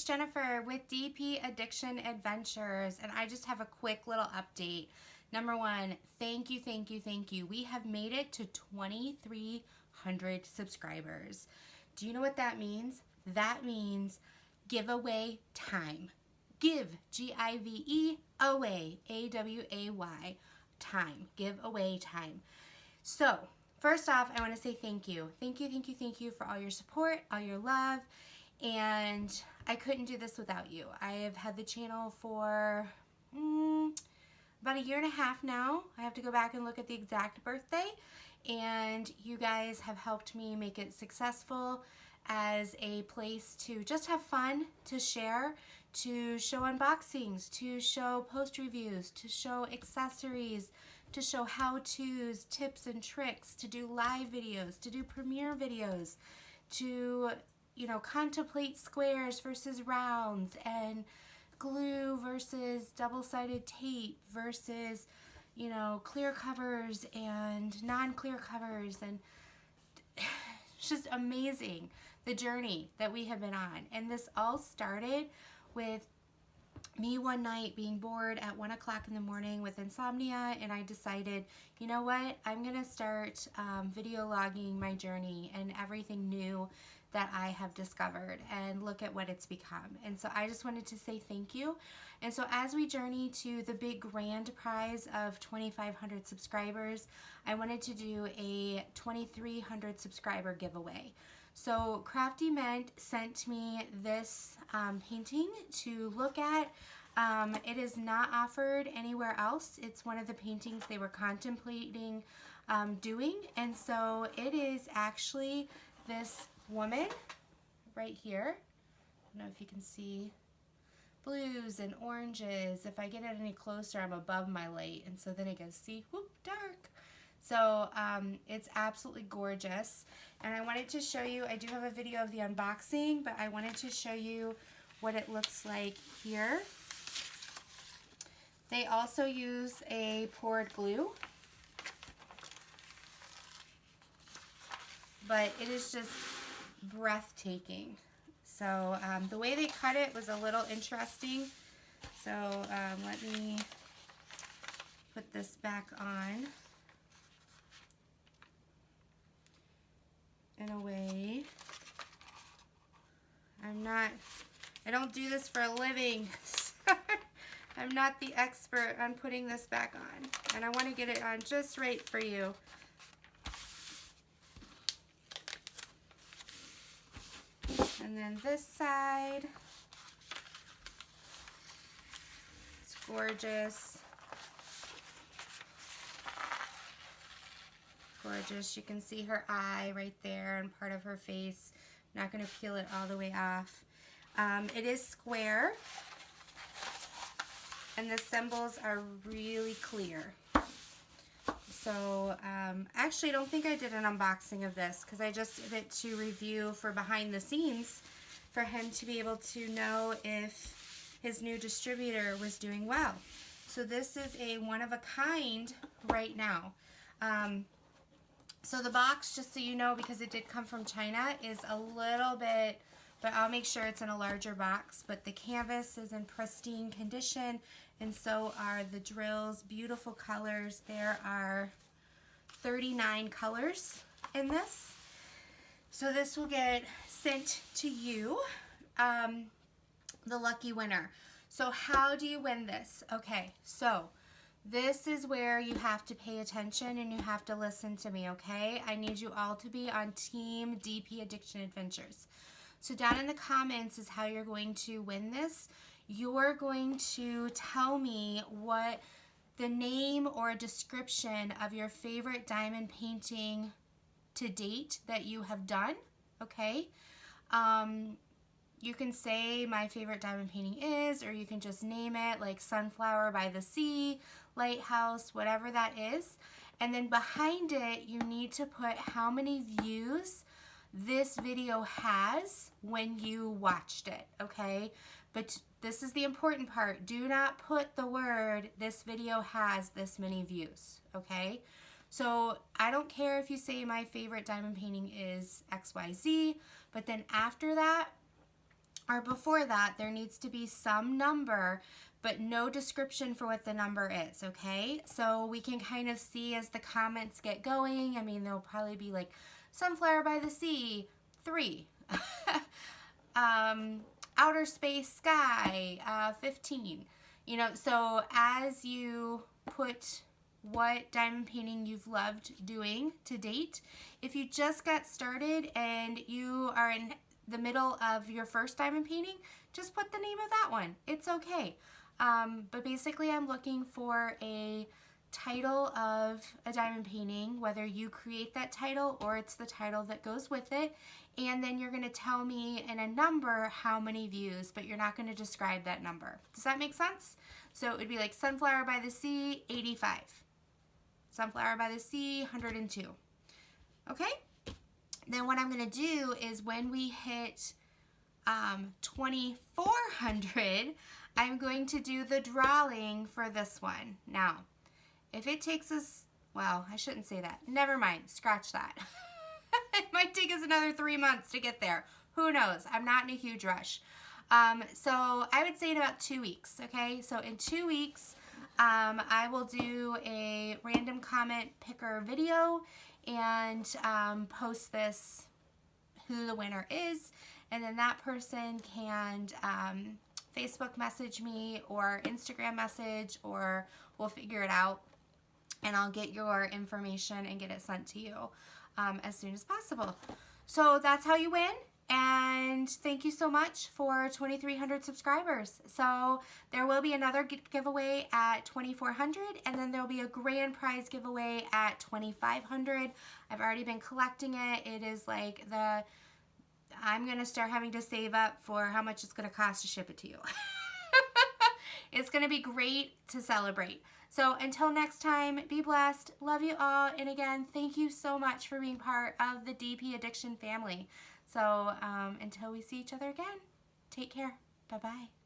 it's Jennifer with DP Addiction Adventures, and I just have a quick little update. Number one, thank you, thank you, thank you. We have made it to 2,300 subscribers. Do you know what that means? That means giveaway time. Give, G-I-V-E, away, A-W-A-Y, time, giveaway time. So, first off, I want to say thank you. Thank you, thank you, thank you for all your support, all your love, and I couldn't do this without you. I have had the channel for about 1.5 years now. I have to go back and look at the exact birthday, and you guys have helped me make it successful as a place to just have fun, to share, to show unboxings, to show post reviews, to show accessories, to show how-tos, tips and tricks, to do live videos, to do premiere videos, to, you know, contemplate squares versus rounds, and glue versus double-sided tape versus, you know, clear covers and non-clear covers, and it's just amazing the journey that we have been on. And this all started with me one night being bored at 1 o'clock in the morning with insomnia, and I decided, you know what, I'm gonna start video logging my journey and everything new that I have discovered, and look at what it's become. And so I just wanted to say thank you. And so as we journey to the big grand prize of 2,500 subscribers, I wanted to do a 2,300 subscriber giveaway. So Crafty Mint sent me this painting to look at. It is not offered anywhere else. It's one of the paintings they were contemplating doing. And so it is actually this woman right here. I don't know if you can see blues and oranges. If I get it any closer, I'm above my light, and so then it goes, see, whoop, dark. So it's absolutely gorgeous, and I wanted to show you, I do have a video of the unboxing, but I wanted to show you what it looks like here. They also use a poured glue, but it is just breathtaking. So the way they cut it was a little interesting. So let me put this back on in a way. I don't do this for a living. I'm not the expert on putting this back on, and I want to get it on just right for you. And then this side, it's gorgeous. Gorgeous. You can see her eye right there and part of her face. I'm not going to peel it all the way off. It is square, and the symbols are really clear. So actually, I don't think I did an unboxing of this because I just did it to review for behind the scenes for him to be able to know if his new distributor was doing well. So this is a one-of-a-kind right now. So the box, just so you know, because it did come from China, is a little bit, but I'll make sure it's in a larger box. But the canvas is in pristine condition, and so are the drills. Beautiful colors. There are 39 colors in this. So this will get sent to you, the lucky winner. So how do you win this? Okay, so this is where you have to pay attention and you have to listen to me, okay? I need you all to be on Team DP Addiction Adventures. So down in the comments is how you're going to win this. You're going to tell me what the name or description of your favorite diamond painting to date that you have done, okay? You can say my favorite diamond painting is, or you can just name it, like Sunflower by the Sea, Lighthouse, whatever that is. And then behind it, you need to put how many views this video has when you watched it, okay? But this is the important part. Do not put the word, this video has this many views, okay? So I don't care if you say my favorite diamond painting is XYZ, but then after that, or before that, there needs to be some number, but no description for what the number is, okay? So we can kind of see as the comments get going. I mean, there'll probably be like Sunflower by the Sea, 3. Outer Space Sky, 15. You know, so as you put what diamond painting you've loved doing to date, if you just got started and you are in the middle of your first diamond painting, just put the name of that one. It's okay. But basically I'm looking for a title of a diamond painting, whether you create that title or it's the title that goes with it, and then you're going to tell me in a number how many views, but you're not going to describe that number. Does that make sense? So it would be like Sunflower by the Sea, 85. Sunflower by the Sea, 102. Okay? Then what I'm going to do is when we hit 2,400, I'm going to do the drawing for this one. Now, if it takes us, well, I shouldn't say that. Never mind. Scratch that. It might take us another 3 months to get there. Who knows? I'm not in a huge rush. So I would say in about 2 weeks, okay? So in 2 weeks, I will do a random comment picker video and post this, who the winner is, and then that person can Facebook message me or Instagram message, or we'll figure it out, and I'll get your information and get it sent to you as soon as possible. So that's how you win. And thank you so much for 2,300 subscribers. So there will be another giveaway at 2,400, and then there'll be a grand prize giveaway at 2,500. I've already been collecting it. It is like I'm going to start having to save up for how much it's going to cost to ship it to you. It's going to be great to celebrate. So until next time, be blessed. Love you all. And again, thank you so much for being part of the DP Addiction family. So until we see each other again, take care. Bye-bye.